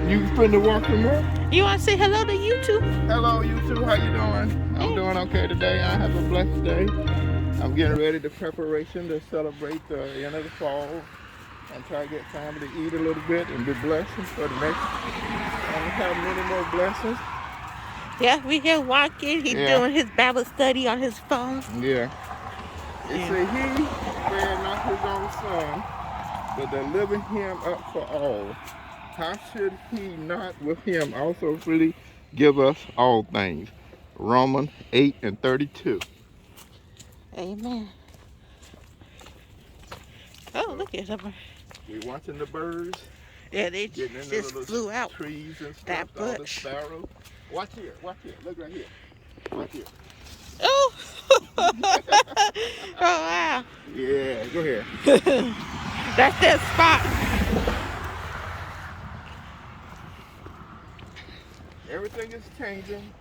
You finna walk him up? You want to say hello to YouTube? Hello, YouTube. How you doing? I'm doing okay today. I have a blessed day. I'm getting ready to preparation to celebrate the end of the fall and try to get time to eat a little bit and be blessed for the next. And have many more blessings. Yeah, we here walking. He's doing his Bible study on his phone. Yeah. It say he spared not his own son, but delivered him up for all. How should he not with him also freely give us all things? Romans 8:32. Amen. Oh, look at them. We watching the birds. Yeah, they getting in just the flew out. Trees and stuff. That all the bush. sparrows. Watch here. Look right here. Watch here. Oh. Oh wow. Yeah, go ahead. That's that spot. Everything is changing.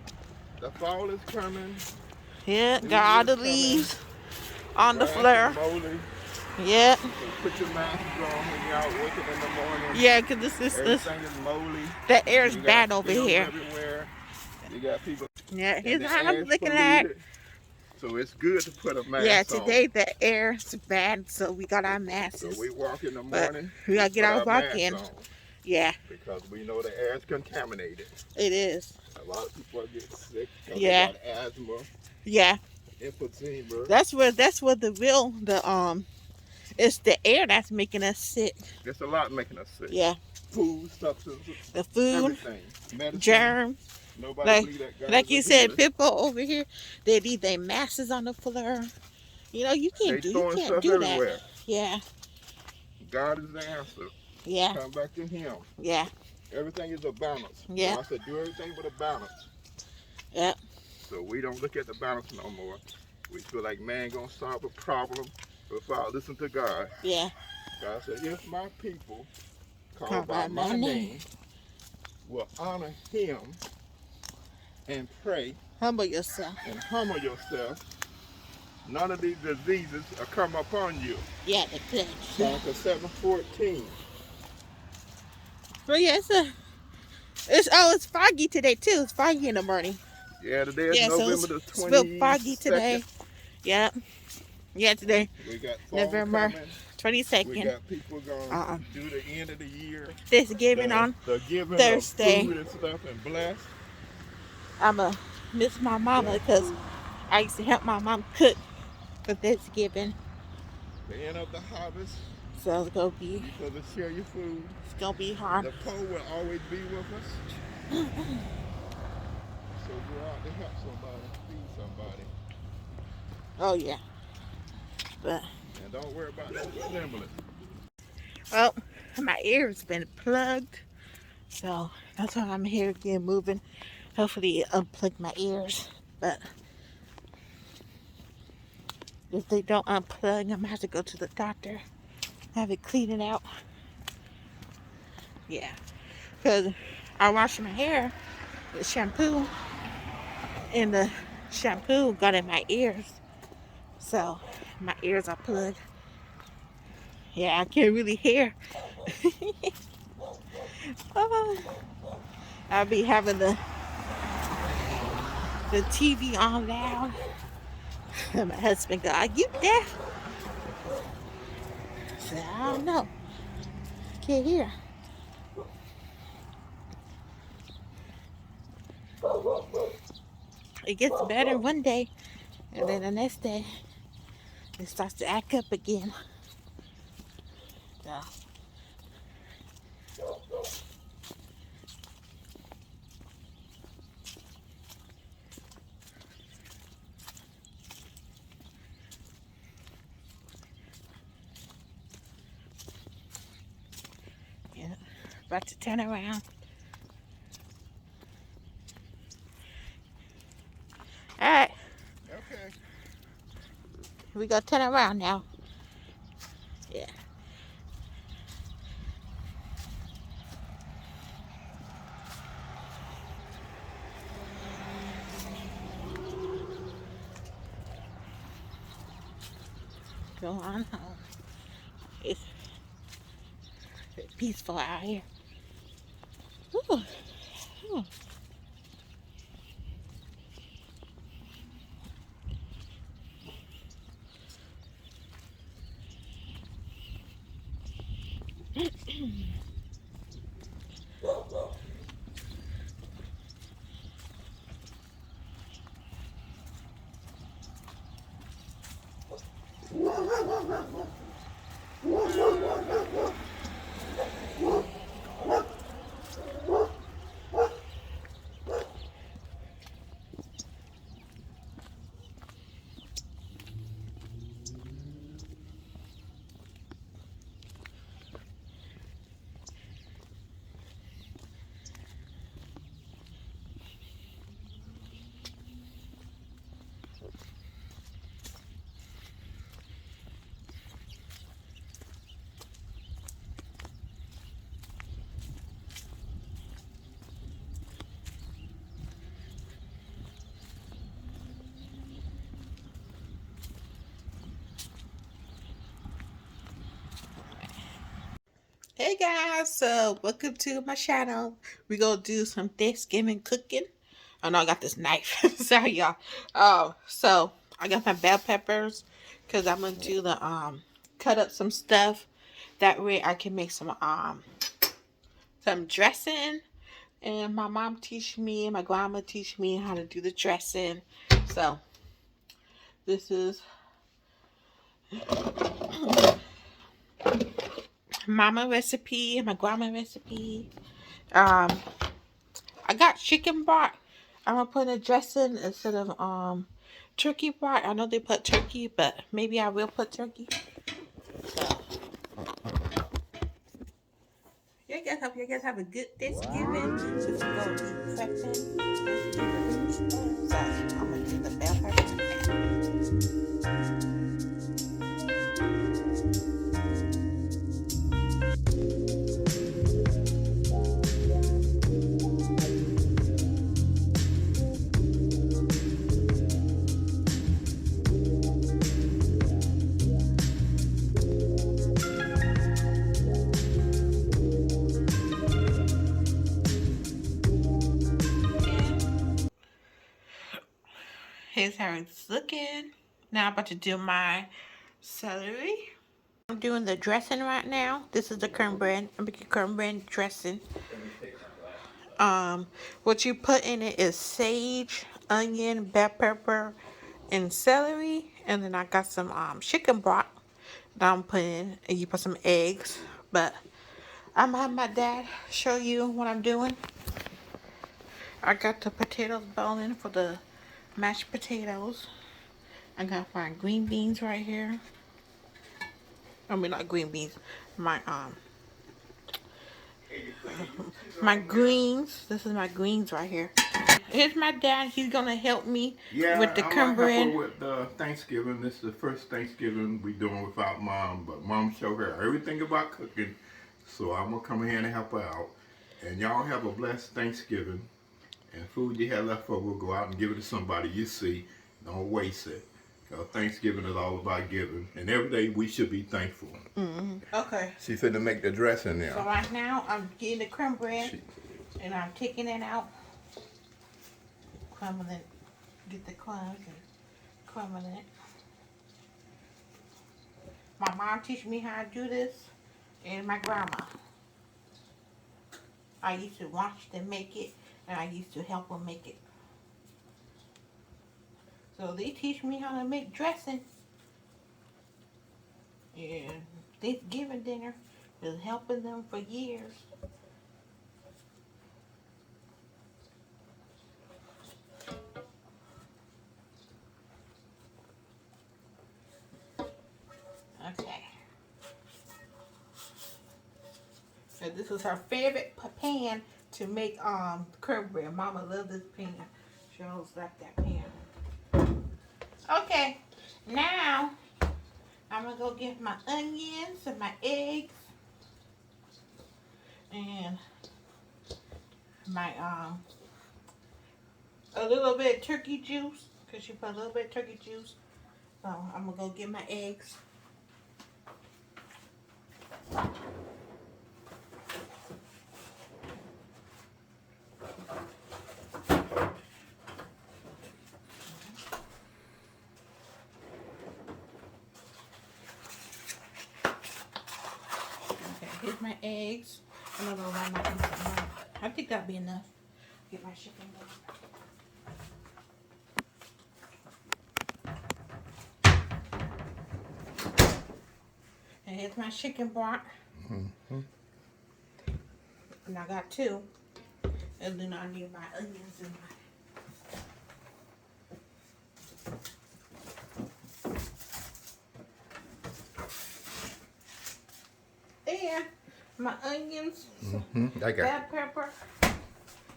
The fall is coming. Yeah, got all the leaves on the floor. Yeah. So put your mask on when you're out working in the morning. Yeah, because everything is moldy. The air is bad over here. Everywhere. You got people. Yeah, here's what I'm looking at. So it's good to put a mask on. Yeah, today the air is bad, so we got our masks. So we walk in the morning. We gotta get our walk in. Yeah. Because we know the air is contaminated. It is. A lot of people get sick. Yeah. They got asthma. Yeah. Emphysema. That's where the real it's the air that's making us sick. It's a lot making us sick. Yeah. Food, substances. The food. Everything. Medicine. Germs. Nobody like you said, people over here, they leave their masses on the floor. You know, you can't do that. Yeah. God is the answer. Yeah. Come back to Him. Yeah. Everything is a balance. Yeah. God said, do everything with a balance. Yeah. So we don't look at the balance no more. We feel like man gonna solve a problem without listening to God. Yeah. God said, if my people called by my name will honor Him and pray, humble yourself, none of these diseases will come upon you. Yeah, the good. Psalm 7:14. But yeah, it's foggy today too. It's foggy in the morning. Yeah, today is November the 20th. It's real foggy today. Yeah. Yeah, today. We got November 22nd. We got people going to do the end of the year. Thanksgiving on Thursday. Food and stuff and bless. I'ma miss my mama because I used to help my mom cook for Thanksgiving. The end of the harvest. So it's gonna be. So to share your food. It's gonna be hard. The poor will always be with us. So go out to help somebody, feed somebody. Oh yeah. But. And don't worry about that stimulus. Well, my ear's been plugged, so that's why I'm here again moving. Hopefully unplug my ears, but if they don't unplug, I'm gonna have to go to the doctor, have it clean it out. Yeah, because I washed my hair with shampoo, and the shampoo got in my ears, so my ears are plugged. Yeah, I can't really hear. I'll be having the TV on loud. And my husband go, "Are you there?" said, I don't know. Can't hear. It gets better one day, and then the next day, it starts to act up again. So, yeah, about to turn around. All right, Okay. we gonna turn around now. Yeah. Go on home. It's peaceful out here. Whew. Whew. Hey guys, so welcome to my channel. We gonna do some Thanksgiving cooking. Oh no, I got this knife. Sorry y'all. So I got my bell peppers because I'm gonna do the cut up some stuff. That way I can make some dressing. And my mom teach me and my grandma teach me how to do the dressing. So this is mama recipe and my grandma recipe. Um I got chicken broth. I'm gonna put in a dressing instead of turkey broth. I know they put turkey, but maybe I will put turkey. So hope you guys have a good Thanksgiving. Since we go be prepping Thanksgiving. So I'm gonna do the bell pepper. Here's how it's looking. Now I'm about to do my celery. I'm doing the dressing right now. This is the cornbread. I'm making cornbread dressing. What you put in it is sage, onion, bell pepper, and celery. And then I got some chicken broth that I'm putting, and you put some eggs. But I'm gonna have my dad show you what I'm doing. I got the potatoes boiling for the mashed potatoes. I got my green beans right here. I mean not green beans. My greens. This is my greens right here. Here's my dad. He's gonna help me with the I'm gonna help her with Thanksgiving. This is the first Thanksgiving we doing without mom, but mom showed her everything about cooking, so I'm gonna come in here and help her out. And y'all have a blessed Thanksgiving. And food you have left over, go out and give it to somebody you see. Don't waste it. Because Thanksgiving is all about giving, and every day we should be thankful. Okay. She finna make the dressing now. So right now I'm getting the cornbread and I'm taking it out. Crumbling it. Get the crumbs and crumbling it. My mom teach me how to do this, and my grandma. I used to watch them make it, and I used to help them make it. So they teach me how to make dressing. And Thanksgiving dinner is helping them for years. Okay. So this was her favorite pan to make curd bread. Mama loved this pan. She always liked that pan. Okay. Now I'm gonna go get my onions and my eggs and my a little bit of turkey juice, because she put a little bit of turkey juice. So I'm gonna go get my eggs. Okay, here's my eggs. I'm gonna go run my eggs out. I think that'll be enough. Get my chicken done. And here's my chicken broth. Mm-hmm. And I got 2. And then I need my onions and my onions, I got bell pepper,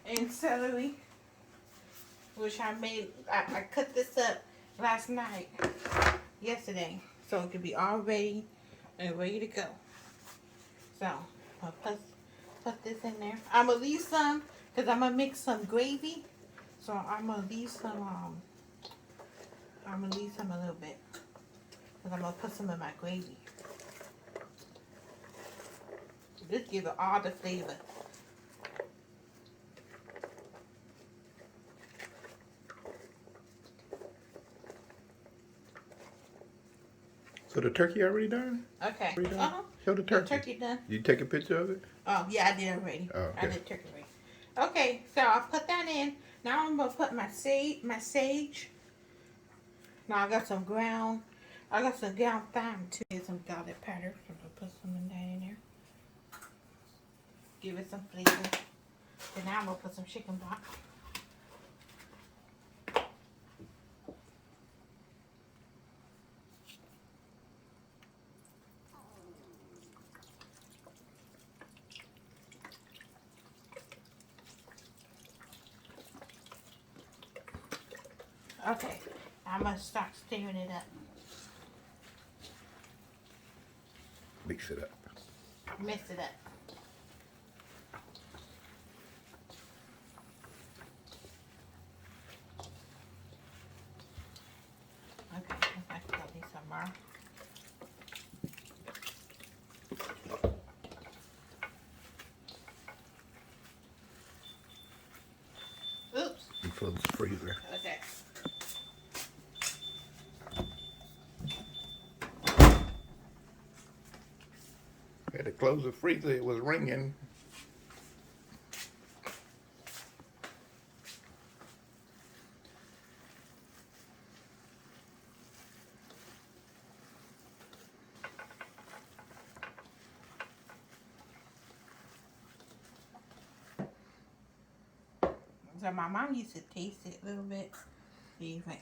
and celery, which I made. I cut this up yesterday, so it could be all ready and ready to go. So I'll put this in there. I'm gonna leave some because I'm gonna make some gravy. So I'm gonna leave some. I'm gonna leave some a little bit because I'm gonna put some in my gravy. This gives it all the flavor. So the turkey already done? Okay. Already done? Show the The turkey. turkey done. Did you take a picture of it? Oh, yeah, I did already. Oh, okay. I did turkey already. Okay, so I'll put that in. Now I'm gonna put my sage. Now I got some ground thyme too. Here's some garlic powder. So I'll put some of that in there. Give it some flavor. Then now I'm gonna put some chicken broth. Okay, I'm gonna start stirring it up. Mix it up. Mix it up. Okay, I can put these some more. Oops. You close the freezer. Okay. I had to close the freezer. It was ringing. So my mom used to taste it a little bit. See if it.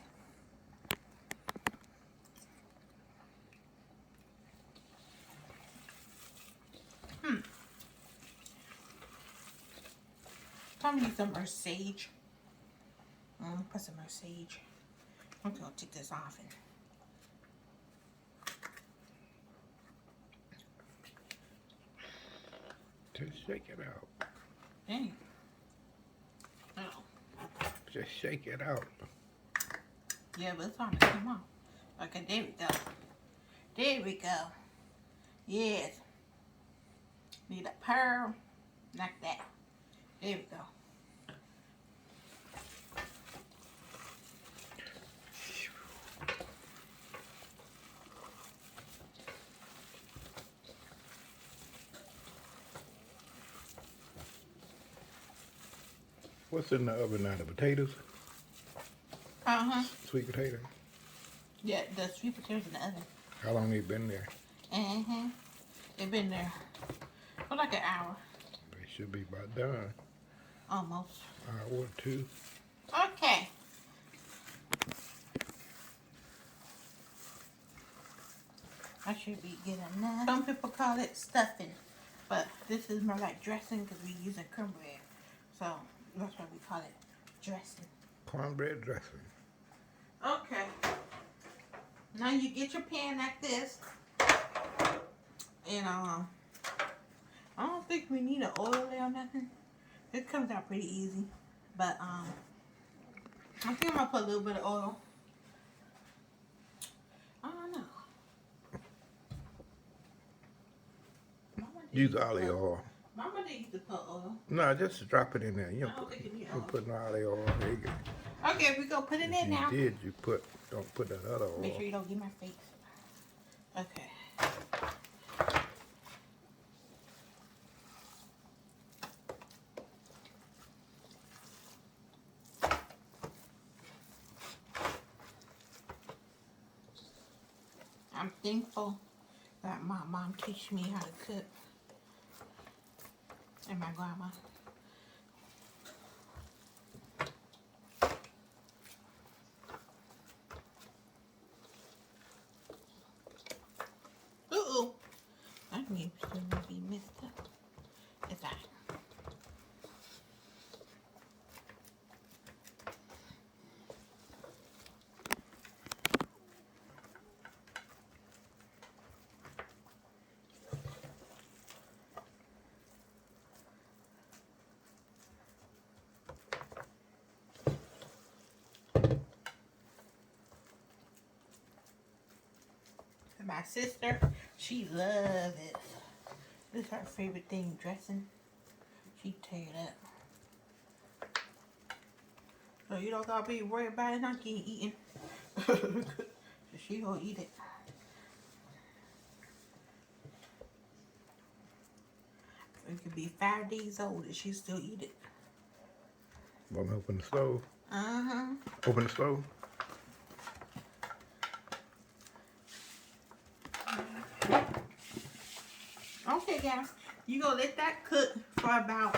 I'm gonna use some more sage. Put some more sage. I'm gonna take this off and Just shake it out. dang. Oh. Just shake it out. Yeah, but it's starting to come off. Okay, there we go. There we go. Yes. Need a pearl. Like that. There we go. What's in the oven now? The potatoes? Uh-huh. Sweet potato? Yeah, the sweet potatoes in the oven. How long they been there? Mm-hmm. They've been there for like an hour. They should be about done. Almost. Hour or two. Okay. I should be getting enough. Some people call it stuffing, but this is more like dressing because we're using cornbread. So that's why we call it dressing. Cornbread dressing. Okay. Now you get your pan like this. And I don't think we need an oil there or nothing. It comes out pretty easy. But I think I'm gonna put a little bit of oil. I don't know. Use olive oil. Mama didn't used to put oil. No, just drop it in there. You I don't think it need oil. put no olive oil. There you go. Okay, we gonna put it in now. You did. Don't put that other oil. Make sure you don't get my face. Okay. I'm thankful that my mom teach me how to cook. And my grandma. Uh-oh. That means it's gonna be messed up. It's all right. My sister, she loves it. This is her favorite thing, dressing. She tear it up. So you don't gotta be worried about it not getting eaten. She gonna eat it. It could be 5 days old and she still eat it. Want me to open the stove? Uh-huh. Open the stove? Okay, guys. You gonna let that cook for about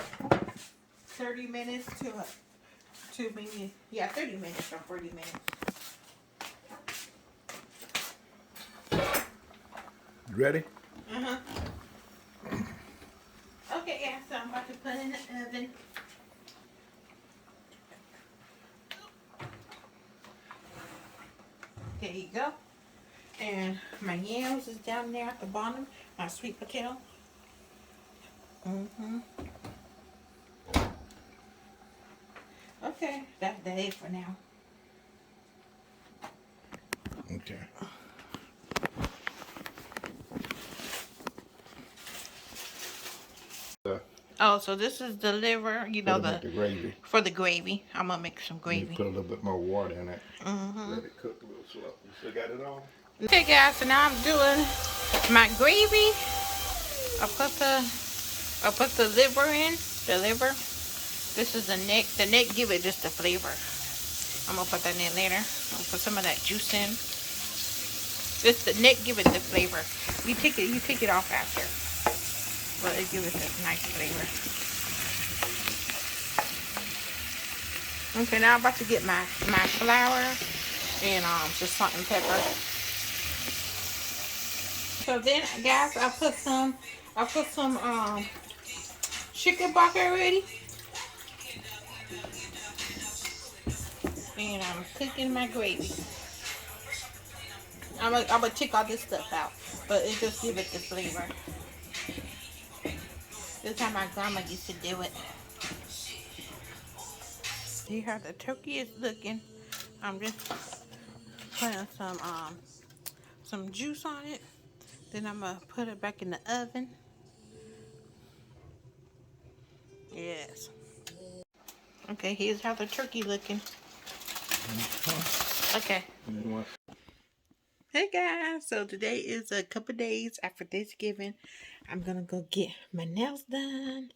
30 minutes to maybe, yeah, 30 minutes or 40 minutes. You ready? Uh-huh. Okay, yeah, so I'm about to put in the oven. There you go. And my yams is down there at the bottom. My sweet potato. Okay, that's it for now. Okay. Oh, so this is the liver, you know, the gravy. for the gravy. I'm gonna make some gravy. Put a little bit more water in it. Let it cook a little slow. You still got it on? Okay, guys, so now I'm doing my gravy. I put the liver in. The liver. This is the neck. The neck give it just the flavor. I'm gonna put that in later. I'm gonna put some of that juice in. This the neck give it the flavor. You take it off after, but it gives it a nice flavor. Okay, now I'm about to get my flour and just salt and pepper. So then, guys, I put some chicken broth already, and I'm cooking my gravy. I'm gonna take all this stuff out, but it just give it the flavor. This is how my grandma used to do it. See how the turkey is looking. I'm just putting some juice on it. Then I'm gonna put it back in the oven. Yes. Okay, here's how the turkey looking. Okay. Hey guys, so today is a couple days after Thanksgiving. I'm gonna go get my nails done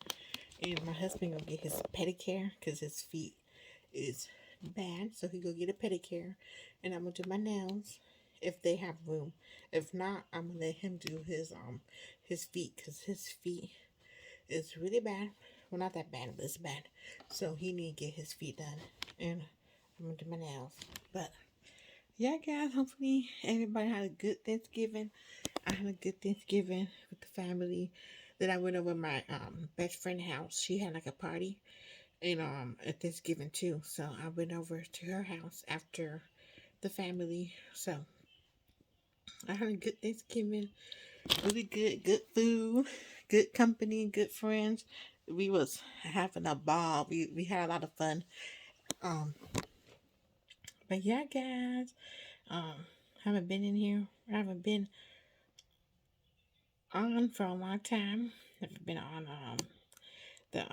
And my husband gonna get his pedicure because his feet is bad. So he go get a pedicure, and I'm gonna do my nails if they have room. If not, I'm gonna let him do his feet because his feet is really bad. Well, not that bad, but it's bad. So he need to get his feet done, and I'm gonna do my nails. But yeah, guys, hopefully everybody had a good Thanksgiving. I had a good Thanksgiving with the family. Then I went over my best friend house. She had like a party and at Thanksgiving too. So I went over to her house after the family. So I had a good Thanksgiving. Really good food, good company, good friends. We was having a ball. We had a lot of fun. Um, but yeah, guys. Um, haven't been in here. I haven't been on for a long time. Haven't been on the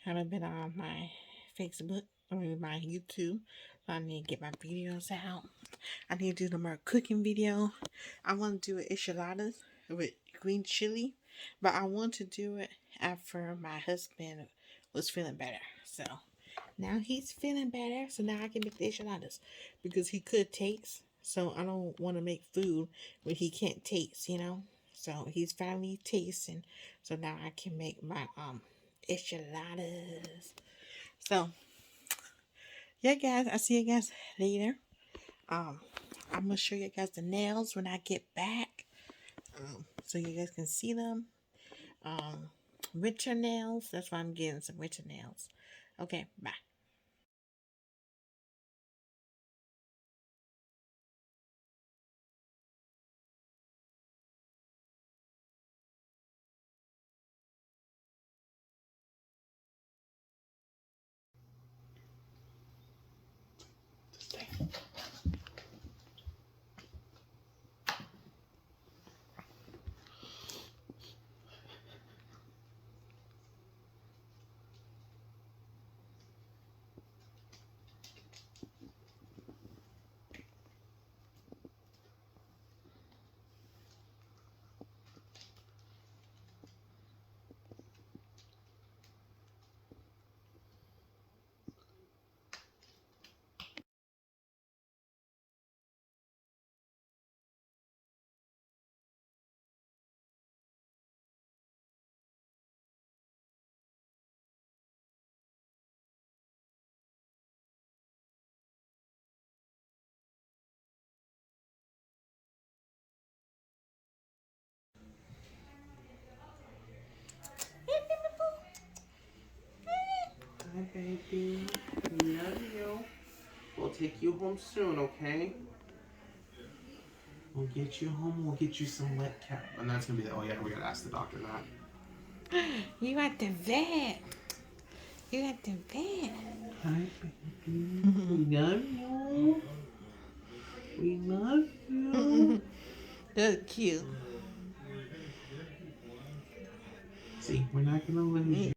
haven't been on my Facebook or my YouTube. So I need to get my videos out. I need to do the more cooking video. I want to do enchiladas with green chili, but I want to do it after my husband was feeling better. So now he's feeling better, so now I can make the enchiladas because he could taste. So I don't want to make food when he can't taste, you know. So he's finally tasting. So now I can make my enchiladas. So yeah, guys, I'll see you guys later. Um, I'm gonna show you guys the nails when I get back. So you guys can see them. Um, winter nails. That's why I'm getting some winter nails. Okay, bye. Hi, baby. Love you. We'll take you home soon, okay? We'll get you home. We'll get you some wet cap. And that's gonna be the. Oh yeah, we gotta ask the doctor that. You at the vet. You at the vet. Hi, baby. We love you. We love you. That's cute. See, we're not gonna lose you.